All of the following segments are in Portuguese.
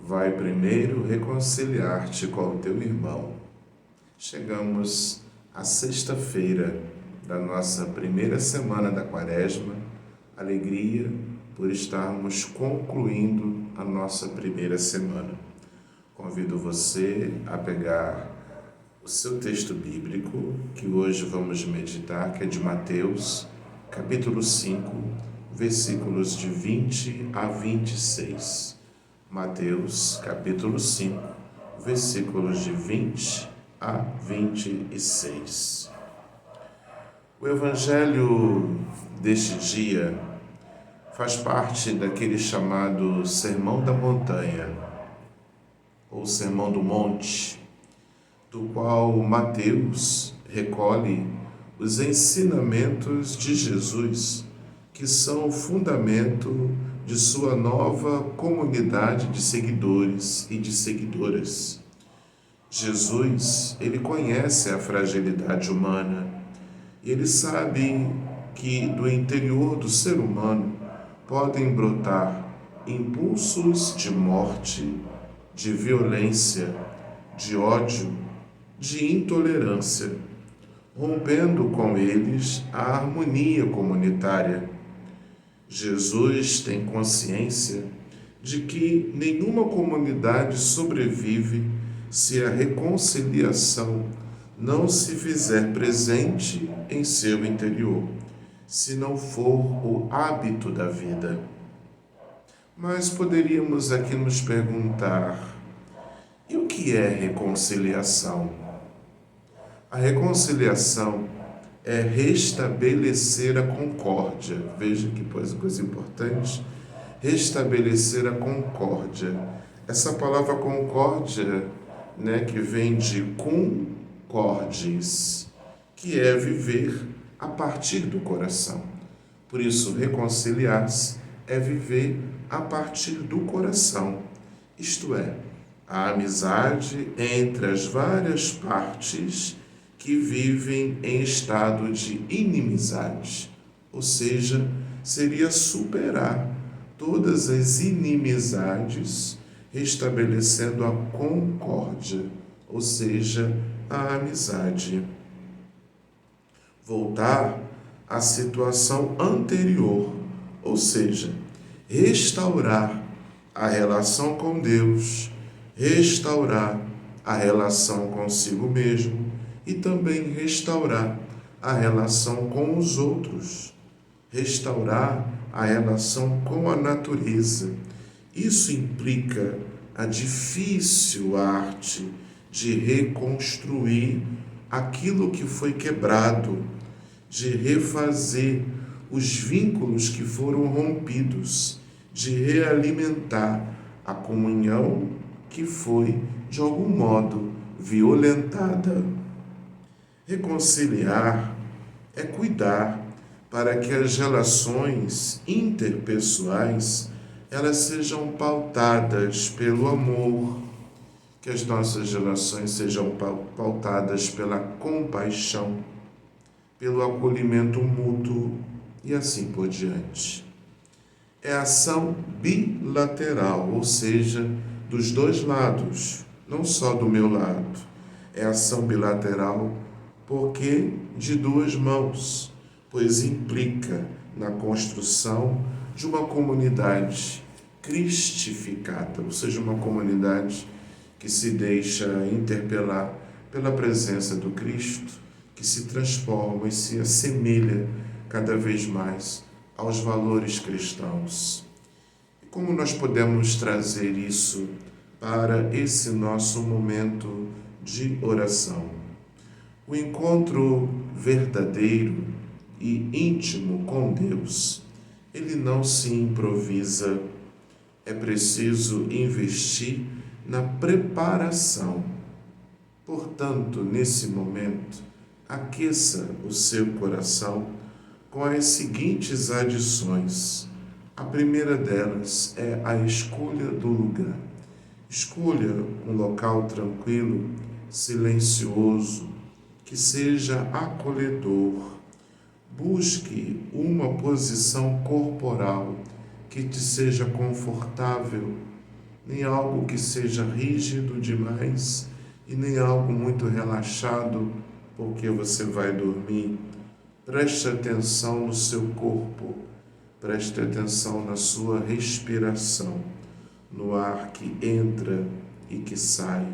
vai primeiro reconciliar-te com o teu irmão. Chegamos à sexta-feira da nossa primeira semana da Quaresma. Alegria por estarmos concluindo a nossa primeira semana. Convido você a pegar o seu texto bíblico, que hoje vamos meditar, que é de Mateus, capítulo 5, versículos de 20 a 26. Mateus, capítulo 5, versículos de 20 a 26. O evangelho deste dia faz parte daquele chamado Sermão da Montanha, ou Sermão do Monte, do qual Mateus recolhe os ensinamentos de Jesus, que são o fundamento de sua nova comunidade de seguidores e de seguidoras. Jesus, ele conhece a fragilidade humana e ele sabe que do interior do ser humano podem brotar impulsos de morte, de violência, de ódio, de intolerância, rompendo com eles a harmonia comunitária. Jesus tem consciência de que nenhuma comunidade sobrevive se a reconciliação não se fizer presente em seu interior, se não for o hábito da vida. Mas poderíamos aqui nos perguntar, e o que é reconciliação? A reconciliação é restabelecer a concórdia. Veja que coisa importante. Restabelecer a concórdia. Essa palavra concórdia, que vem de concordes, que é viver a partir do coração. Por isso, reconciliar-se é viver a partir do coração. Isto é, a amizade entre as várias partes que vivem em estado de inimizade, ou seja, seria superar todas as inimizades, restabelecendo a concórdia, ou seja, a amizade. Voltar à situação anterior, ou seja, restaurar a relação com Deus, restaurar a relação consigo mesmo e também restaurar a relação com os outros, restaurar a relação com a natureza. Isso implica a difícil arte de reconstruir aquilo que foi quebrado, de refazer os vínculos que foram rompidos, de realimentar a comunhão que foi, de algum modo, violentada. Reconciliar é cuidar para que as relações interpessoais elas sejam pautadas pelo amor, que as nossas relações sejam pautadas pela compaixão, pelo acolhimento mútuo e assim por diante. É ação bilateral, ou seja, dos dois lados, não só do meu lado. É ação bilateral porque de duas mãos, pois implica na construção de uma comunidade cristificada, ou seja, uma comunidade que se deixa interpelar pela presença do Cristo, que se transforma e se assemelha cada vez mais aos valores cristãos. E como nós podemos trazer isso para esse nosso momento de oração? O encontro verdadeiro e íntimo com Deus, ele não se improvisa. É preciso investir na preparação. Portanto, nesse momento, aqueça o seu coração com as seguintes adições. A primeira delas é a escolha do lugar. Escolha um local tranquilo, silencioso, que seja acolhedor. Busque uma posição corporal que te seja confortável. nem algo que seja rígido demais e nem algo muito relaxado, porque você vai dormir. Preste atenção no seu corpo, preste atenção na sua respiração, no ar que entra e que sai.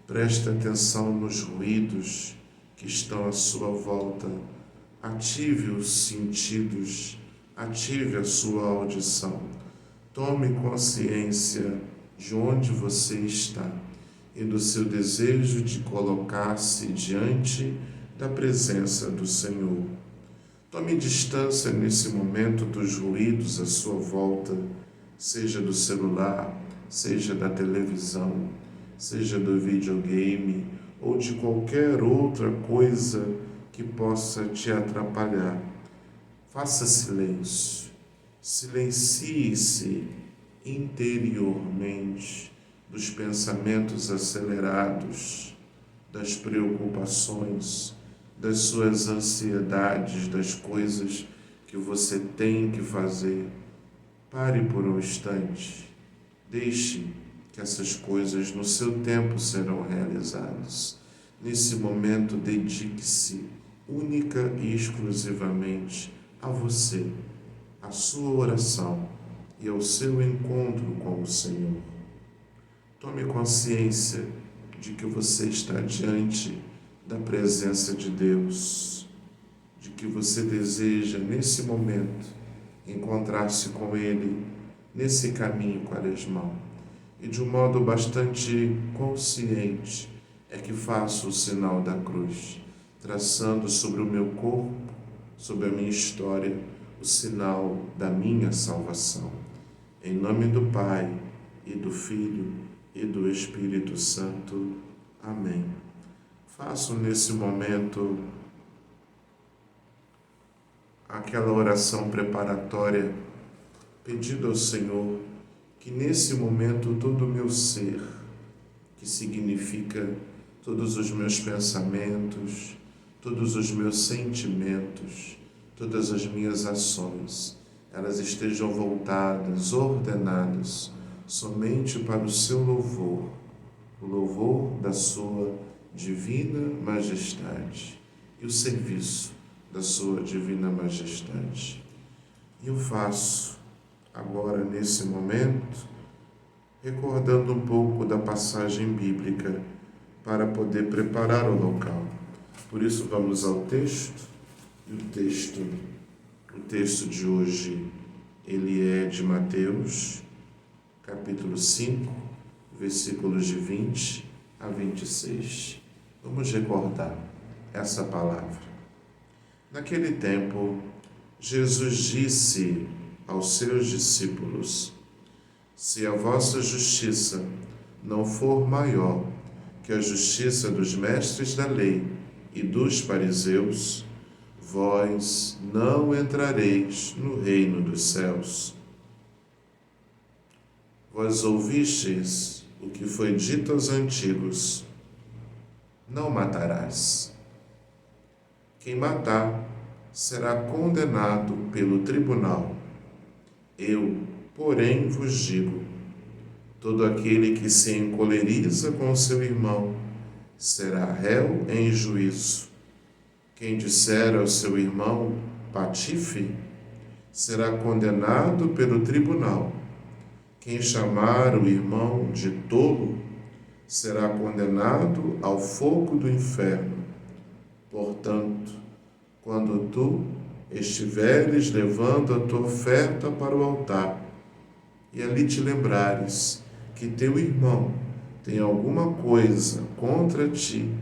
Preste atenção nos ruídos que estão à sua volta. Ative os sentidos, ative a sua audição. Tome consciência de onde você está e do seu desejo de colocar-se diante da presença do Senhor. Tome distância nesse momento dos ruídos à sua volta, seja do celular, seja da televisão, seja do videogame ou de qualquer outra coisa que possa te atrapalhar. Faça silêncio, silencie-se interiormente dos pensamentos acelerados, das preocupações, das suas ansiedades, das coisas que você tem que fazer. Pare por um instante, deixe que essas coisas no seu tempo serão realizadas. Nesse momento, dedique-se única e exclusivamente a você, à sua oração e ao seu encontro com o Senhor. Tome consciência de que você está diante da presença de Deus, de que você deseja, nesse momento, encontrar-se com Ele nesse caminho quaresmal. E de um modo bastante consciente é que faço o sinal da cruz, traçando sobre o meu corpo, sobre a minha história, o sinal da minha salvação. Em nome do Pai, e do Filho, e do Espírito Santo. Amém. Faço nesse momento aquela oração preparatória, pedindo ao Senhor que nesse momento todo o meu ser, que significa todos os meus pensamentos, todos os meus sentimentos, todas as minhas ações, elas estejam voltadas, ordenadas, somente para o seu louvor, o louvor da sua divina majestade e o serviço da sua divina majestade. E eu faço agora, nesse momento, recordando um pouco da passagem bíblica para poder preparar o local. Por isso vamos ao texto, e o texto de hoje, ele é de Mateus, capítulo 5, versículos de 20 a 26. Vamos recordar essa palavra. Naquele tempo, Jesus disse aos seus discípulos: se a vossa justiça não for maior que a justiça dos mestres da lei e dos fariseus, vós não entrareis no reino dos céus. Vós ouvistes o que foi dito aos antigos: não matarás. Quem matar será condenado pelo tribunal. Eu, porém, vos digo: todo aquele que se encoleriza com seu irmão será réu em juízo. Quem disser ao seu irmão patife será condenado pelo tribunal. Quem chamar o irmão de tolo será condenado ao fogo do inferno. Portanto, quando tu estiveres levando a tua oferta para o altar, e ali te lembrares que teu irmão tem alguma coisa contra ti,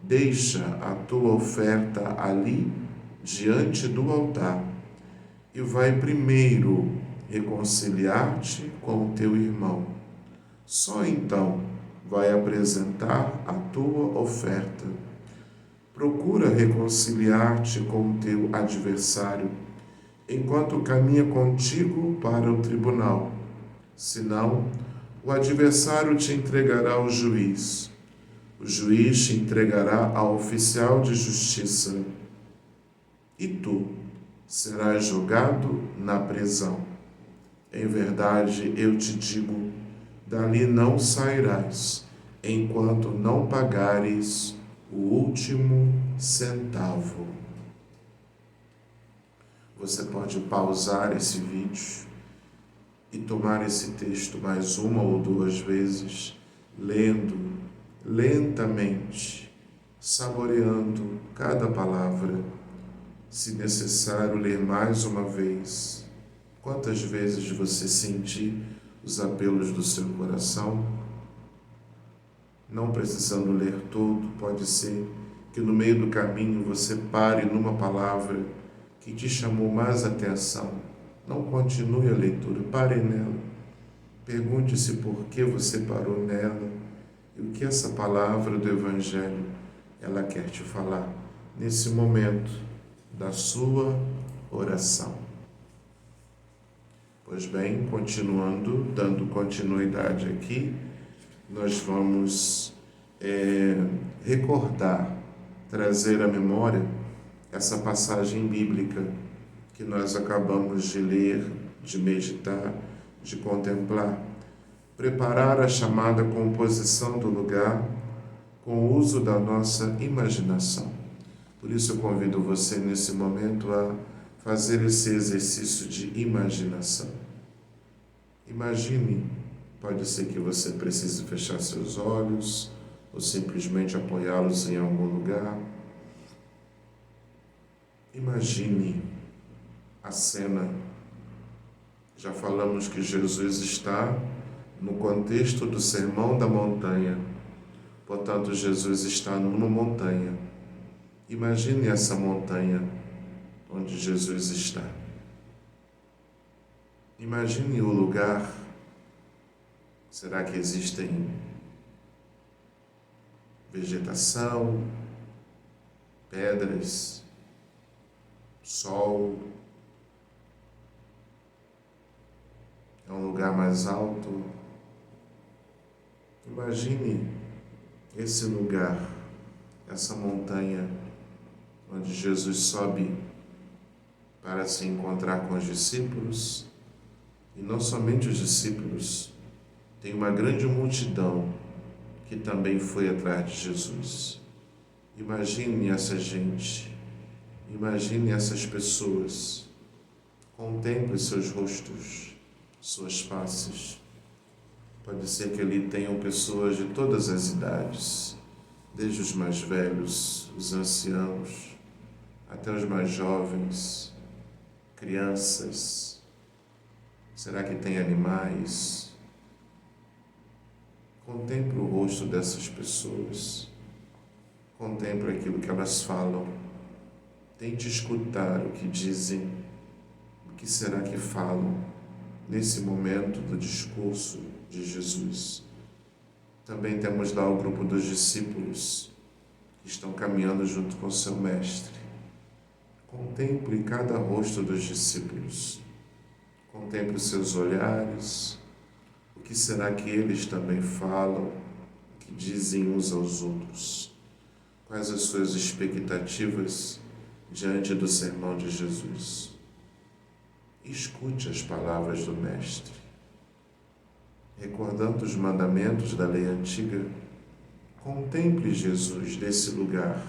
deixa a tua oferta ali diante do altar e vai primeiro reconciliar-te com o teu irmão. Só então vai apresentar a tua oferta. Procura reconciliar-te com o teu adversário enquanto caminha contigo para o tribunal. Senão, o adversário te entregará ao juiz. O juiz te entregará ao oficial de justiça. E tu serás jogado na prisão. Em verdade, eu te digo, dali não sairás, enquanto não pagares o último centavo. Você pode pausar esse vídeo e tomar esse texto mais uma ou duas vezes, lendo lentamente, saboreando cada palavra. Se necessário, ler mais uma vez. Quantas vezes você sentir os apelos do seu coração? Não precisando ler todo, pode ser que no meio do caminho você pare numa palavra que te chamou mais atenção. Não continue a leitura, pare nela. Pergunte-se por que você parou nela e o que essa palavra do Evangelho ela quer te falar nesse momento da sua oração. Pois bem, continuando, dando continuidade aqui, nós vamos recordar, trazer à memória essa passagem bíblica que nós acabamos de ler, de meditar, de contemplar. Preparar a chamada composição do lugar com o uso da nossa imaginação. Por isso eu convido você nesse momento a fazer esse exercício de imaginação. Imagine, pode ser que você precise fechar seus olhos ou simplesmente apoiá-los em algum lugar. Imagine a cena. Já falamos que Jesus está no contexto do Sermão da Montanha. Portanto, Jesus está numa montanha. Imagine essa montanha onde Jesus está. Imagine o lugar. Será que existem vegetação, pedras, sol? É um lugar mais alto? Imagine esse lugar, essa montanha onde Jesus sobe para se encontrar com os discípulos. E não somente os discípulos, tem uma grande multidão que também foi atrás de Jesus. Imagine essa gente, imagine essas pessoas, contemple seus rostos, suas faces. Pode ser que ali tenham pessoas de todas as idades, desde os mais velhos, os anciãos, até os mais jovens, crianças. Será que tem animais? Contemple o rosto dessas pessoas. Contemple aquilo que elas falam. Tente escutar o que dizem. O que será que falam nesse momento do discurso de Jesus? Também temos lá o grupo dos discípulos que estão caminhando junto com o seu mestre. Contemple cada rosto dos discípulos. Contemple os seus olhares. O que será que eles também falam, que dizem uns aos outros? Quais as suas expectativas diante do sermão de Jesus? Escute as palavras do Mestre. Recordando os mandamentos da lei antiga, contemple Jesus desse lugar.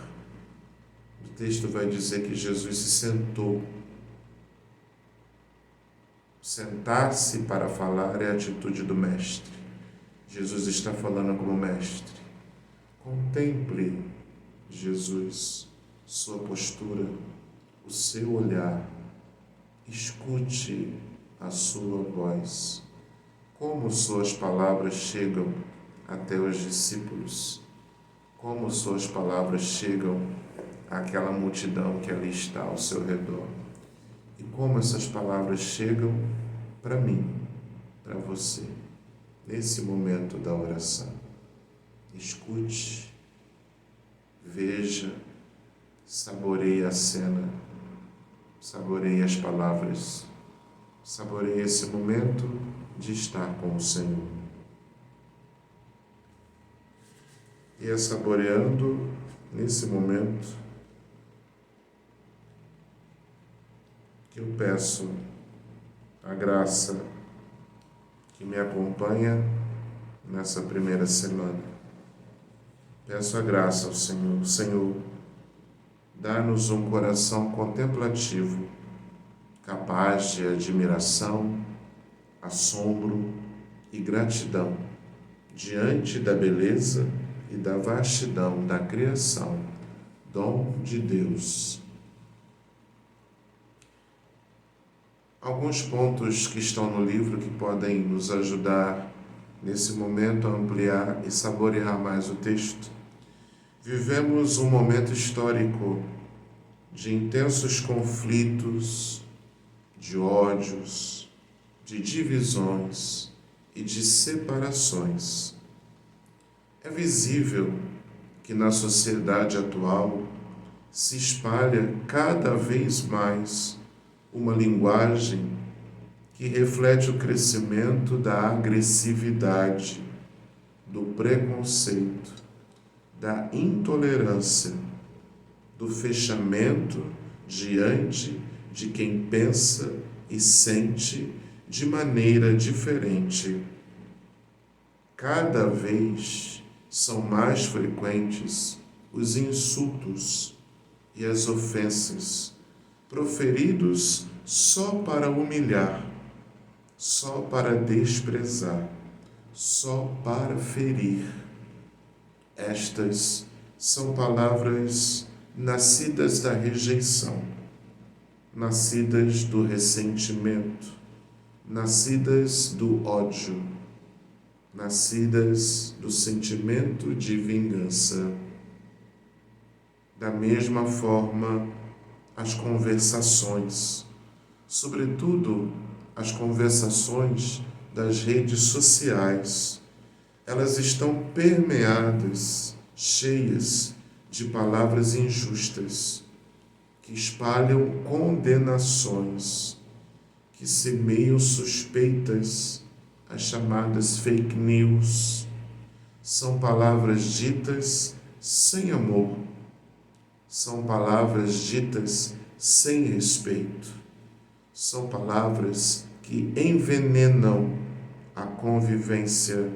O texto vai dizer que Jesus se sentou. Sentar-se para falar é a atitude do Mestre. Jesus está falando como Mestre. Contemple Jesus, sua postura, o seu olhar. Escute a sua voz. Como suas palavras chegam até os discípulos. Como suas palavras chegam àquela multidão que ali está ao seu redor. E como essas palavras chegam para mim, para você, nesse momento da oração. Escute, veja, saboreie a cena, saboreie as palavras, saboreie esse momento de estar com o Senhor. E é saboreando nesse momento que eu peço a graça que me acompanha nessa primeira semana. Peço a graça ao Senhor. Senhor, dá-nos um coração contemplativo, capaz de admiração, assombro e gratidão diante da beleza e da vastidão da criação, dom de Deus. Alguns pontos que estão no livro que podem nos ajudar nesse momento a ampliar e saborear mais o texto. Vivemos um momento histórico de intensos conflitos, de ódios, de divisões e de separações. É visível que na sociedade atual se espalha cada vez mais uma linguagem que reflete o crescimento da agressividade, do preconceito, da intolerância, do fechamento diante de quem pensa e sente de maneira diferente. Cada vez são mais frequentes os insultos e as ofensas proferidos só para humilhar, só para desprezar, só para ferir. Estas são palavras nascidas da rejeição, nascidas do ressentimento, nascidas do ódio, nascidas do sentimento de vingança. Da mesma forma, as conversações, sobretudo as conversações das redes sociais, elas estão permeadas, cheias de palavras injustas, que espalham condenações, que semeiam suspeitas, as chamadas fake news. São palavras ditas sem amor, são palavras ditas sem respeito, são palavras que envenenam a convivência,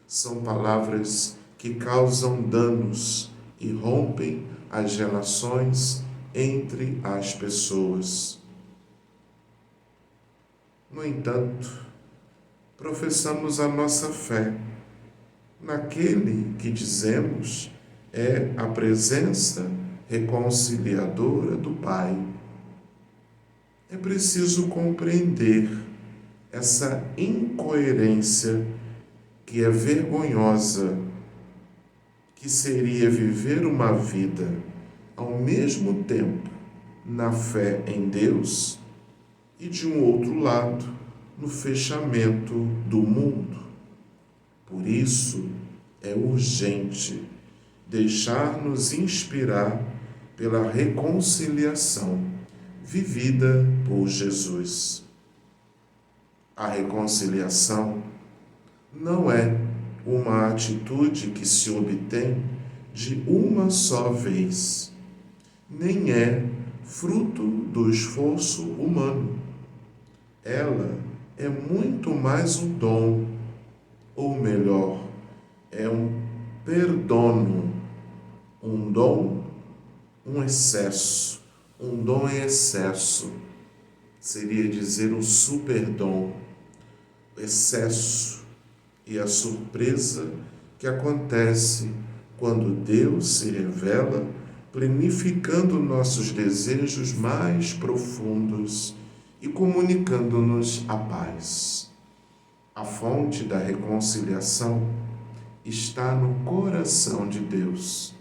são palavras que causam danos e rompem as relações entre as pessoas. No entanto, professamos a nossa fé naquele que dizemos é a presença reconciliadora do Pai. É preciso compreender essa incoerência que é vergonhosa, que seria viver uma vida ao mesmo tempo na fé em Deus e de um outro lado no fechamento do mundo. Por isso é urgente deixar-nos inspirar pela reconciliação vivida por Jesus. A reconciliação não é uma atitude que se obtém de uma só vez, nem é fruto do esforço humano. Ela é muito mais um dom, ou melhor, é um perdono, um dom, um excesso. Um dom em excesso seria dizer um superdom, excesso e a surpresa que acontece quando Deus se revela, plenificando nossos desejos mais profundos e comunicando-nos a paz. A fonte da reconciliação está no coração de Deus.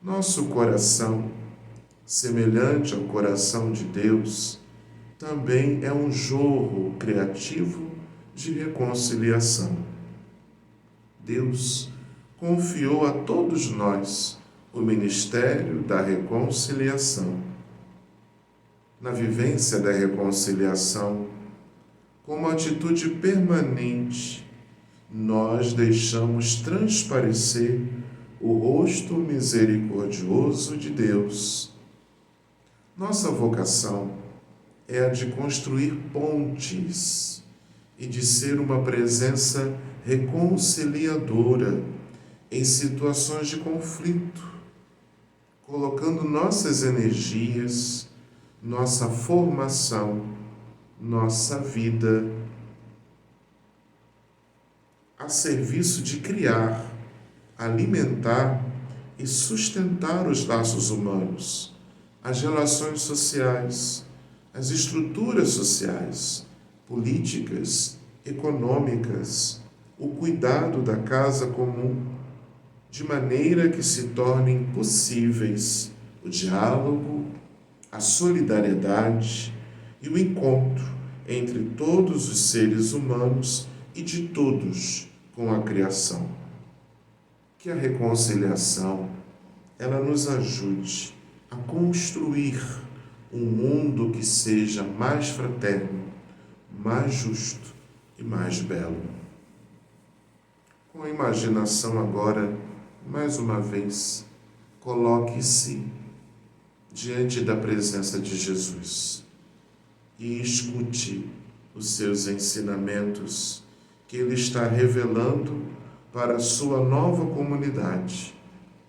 Nosso coração, semelhante ao coração de Deus, também é um jorro criativo de reconciliação. Deus confiou a todos nós o ministério da reconciliação. Na vivência da reconciliação, como atitude permanente, nós deixamos transparecer o rosto misericordioso de Deus. Nossa vocação é a de construir pontes e de ser uma presença reconciliadora em situações de conflito, colocando nossas energias, nossa formação, nossa vida a serviço de criar, alimentar e sustentar os laços humanos, as relações sociais, as estruturas sociais, políticas, econômicas, o cuidado da casa comum, de maneira que se tornem possíveis o diálogo, a solidariedade e o encontro entre todos os seres humanos e de todos com a criação. Que a reconciliação ela nos ajude a construir um mundo que seja mais fraterno, mais justo e mais belo. Com a imaginação agora, mais uma vez, coloque-se diante da presença de Jesus e escute os seus ensinamentos que Ele está revelando para a sua nova comunidade,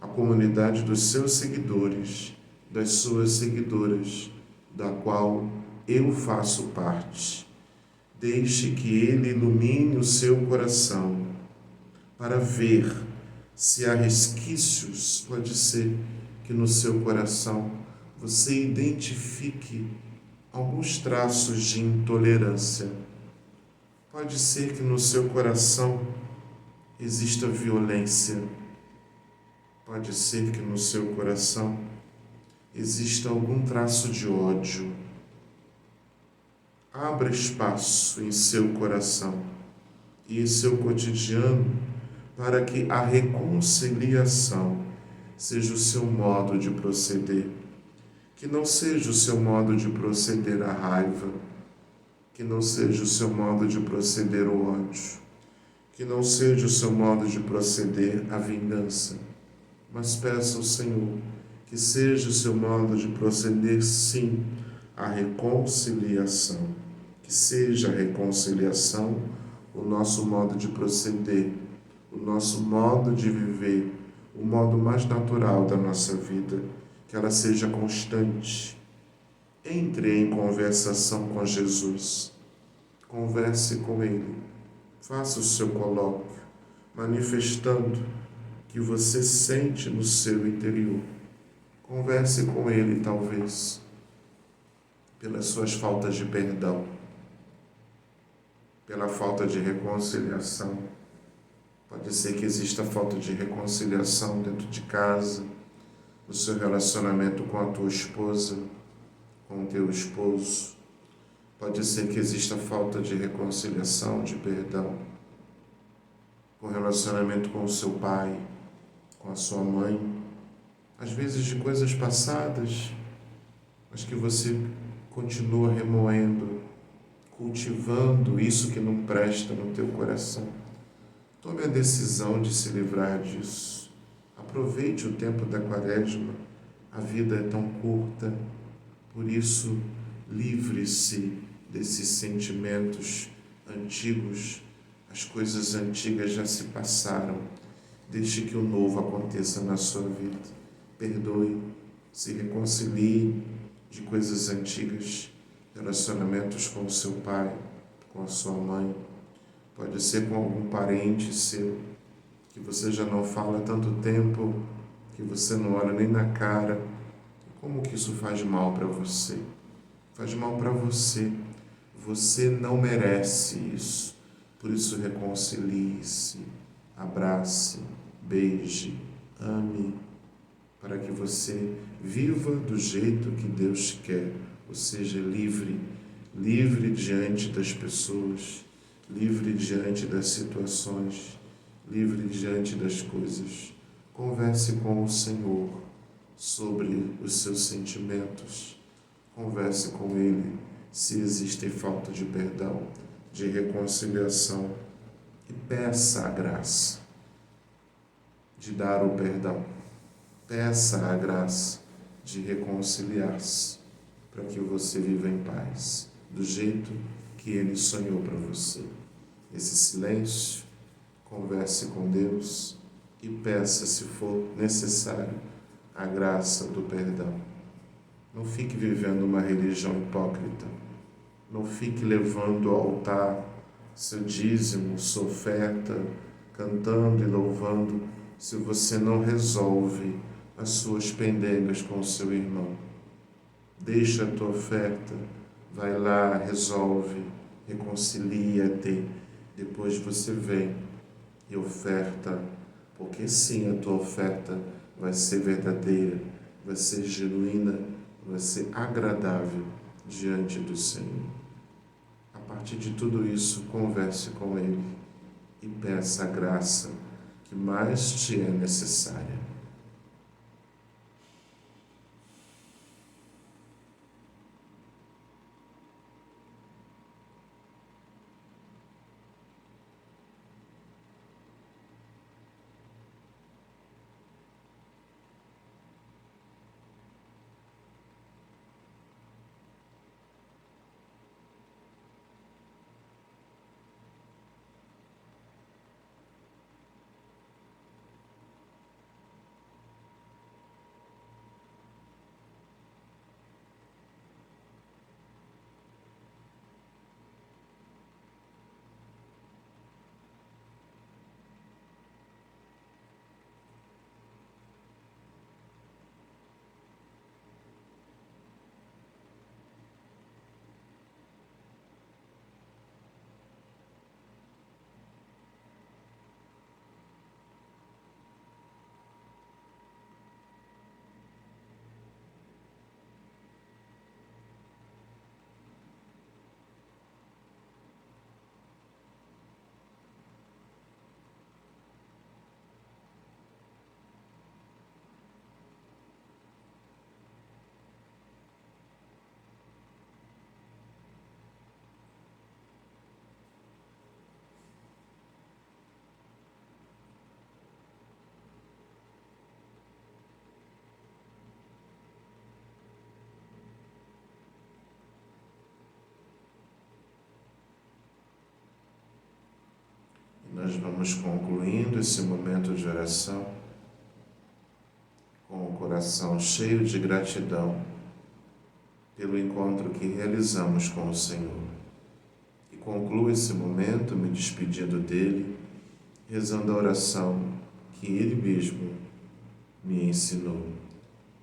a comunidade dos seus seguidores, das suas seguidoras, da qual eu faço parte. Deixe que Ele ilumine o seu coração para ver se há resquícios, pode ser que no seu coração você identifique alguns traços de intolerância. Pode ser que no seu coração exista violência. Pode ser que no seu coração exista algum traço de ódio. Abra espaço em seu coração e em seu cotidiano para que a reconciliação seja o seu modo de proceder. Que não seja o seu modo de proceder a raiva, que não seja o seu modo de proceder o ódio, que não seja o seu modo de proceder a vingança, mas peça ao Senhor que seja o seu modo de proceder, sim, a reconciliação, que seja a reconciliação o nosso modo de proceder, o nosso modo de viver, o modo mais natural da nossa vida, que ela seja constante. Entre em conversação com Jesus, converse com Ele, faça o seu colóquio, manifestando que você sente no seu interior. Converse com Ele, talvez, pelas suas faltas de perdão, pela falta de reconciliação. Pode ser que exista falta de reconciliação dentro de casa, no seu relacionamento com a tua esposa, com o teu esposo. Pode ser que exista falta de reconciliação, de perdão, com o relacionamento com o seu pai, com a sua mãe, às vezes de coisas passadas, mas que você continua remoendo, cultivando isso que não presta no teu coração. Tome a decisão de se livrar disso. Aproveite o tempo da Quaresma. A vida é tão curta, por isso livre-se desses sentimentos antigos. As coisas antigas já se passaram. Deixe que o novo aconteça na sua vida. Perdoe, se reconcilie de coisas antigas, relacionamentos com o seu pai, com a sua mãe. Pode ser com algum parente seu, que você já não fala há tanto tempo, que você não olha nem na cara. Como que isso faz mal para você? Faz mal para você. Você não merece isso. Por isso, reconcilie-se, abrace, beije, ame, para que você viva do jeito que Deus quer, ou seja, livre, livre diante das pessoas, livre diante das situações, livre diante das coisas. Converse com o Senhor sobre os seus sentimentos. Converse com Ele se existe falta de perdão, de reconciliação, e peça a graça de dar o perdão. Peça a graça de reconciliar-se, para que você viva em paz, do jeito que Ele sonhou para você. Esse silêncio converse com Deus e peça, se for necessário, a graça do perdão. Não fique vivendo uma religião hipócrita. Não fique levando ao altar seu dízimo, sua oferta, cantando e louvando, se você não resolve as suas pendengas com o seu irmão. Deixa a tua oferta, vai lá, resolve, reconcilia-te, depois você vem e oferta, porque sim, a tua oferta vai ser verdadeira, vai ser genuína, vai ser agradável diante do Senhor. A partir de tudo isso, converse com Ele e peça a graça que mais te é necessária. Nós vamos concluindo esse momento de oração com o coração cheio de gratidão pelo encontro que realizamos com o Senhor. E concluo esse momento me despedindo dele, rezando a oração que ele mesmo me ensinou.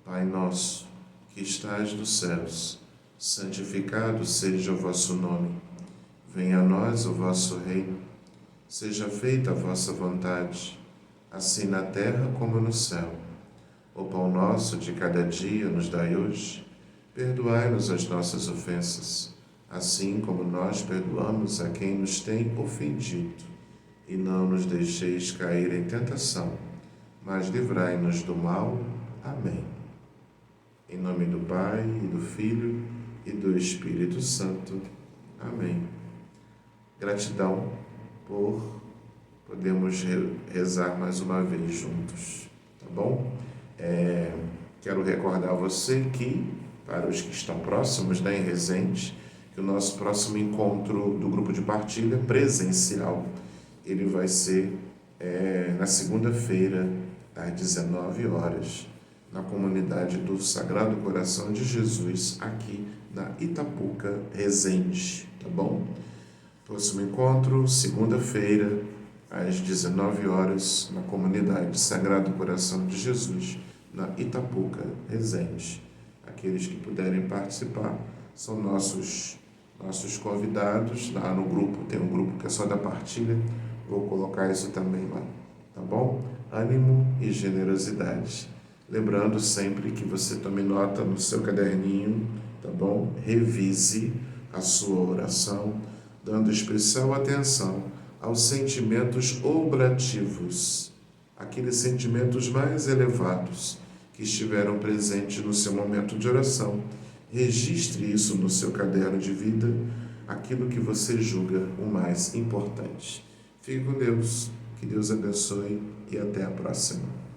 Pai nosso, que estais nos céus, santificado seja o vosso nome. Venha a nós o vosso reino. Seja feita a vossa vontade, assim na terra como no céu. O pão nosso de cada dia nos dai hoje. Perdoai-nos as nossas ofensas, assim como nós perdoamos a quem nos tem ofendido. E não nos deixeis cair em tentação, mas livrai-nos do mal. Amém. Em nome do Pai, e do Filho, e do Espírito Santo. Amém. Gratidão por podermos rezar mais uma vez juntos, tá bom? Quero recordar a você que, para os que estão próximos, em Resende, que o nosso próximo encontro do grupo de partilha presencial, ele vai ser na segunda-feira, às 19 horas, na comunidade do Sagrado Coração de Jesus, aqui na Itapuca, Resende, tá bom? Próximo encontro, segunda-feira, às 19 horas, na comunidade Sagrado Coração de Jesus, na Itapuca, Resende. Aqueles que puderem participar são nossos convidados. Lá no grupo, tem um grupo que é só da partilha, vou colocar isso também lá, tá bom? Ânimo e generosidade. Lembrando sempre que você tome nota no seu caderninho, tá bom? Revise a sua oração, dando especial atenção aos sentimentos oblativos, aqueles sentimentos mais elevados que estiveram presentes no seu momento de oração. Registre isso no seu caderno de vida, aquilo que você julga o mais importante. Fique com Deus, que Deus abençoe e até a próxima.